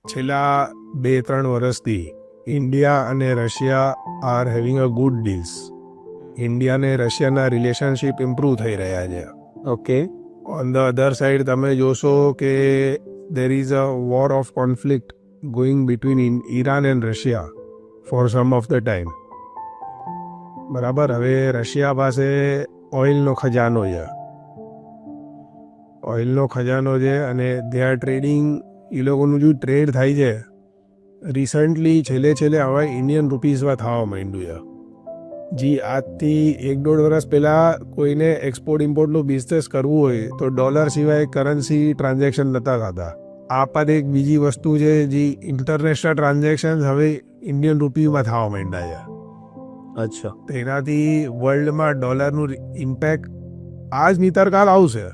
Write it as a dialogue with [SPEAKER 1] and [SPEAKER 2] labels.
[SPEAKER 1] છેલ્લા 2-3 વર્ષથી ઇન્ડિયા અને Russia are having a good deals. India અને રશિયાના રિલેશનશિપ ઇમ્પ્રૂવ થઈ રહ્યા છે.
[SPEAKER 2] Okay.
[SPEAKER 1] On the other side તમે જોશો કે there is a war of conflict going between Iran and Russia for some of the time. બરાબર. હવે રશિયા પાસે ઓઇલનો ખજાનો છે અને દે આર ટ્રેડિંગ. એ લોકોનું જે ટ્રેડ થાય છે રિસન્ટલી છેલ્લે હવે ઇન્ડિયન રૂપીઝમાં થવા માંડ્યું છે. જી આજથી 1-1.5 વર્ષ પહેલાં કોઈને એક્સપોર્ટ ઇમ્પોર્ટનું બિઝનેસ કરવું હોય તો ડોલર સિવાય કરન્સી ટ્રાન્ઝેક્શન નહોતા થતા. આ પણ એક બીજી વસ્તુ છે જે ઇન્ટરનેશનલ ટ્રાન્ઝેક્શન હવે ઇન્ડિયન રૂપીમાં થવા માંડ્યા છે.
[SPEAKER 2] અચ્છા.
[SPEAKER 1] તેનાથી વર્લ્ડમાં ડોલરનું ઇમ્પેક્ટ આજ નીતરકાલ આવશે.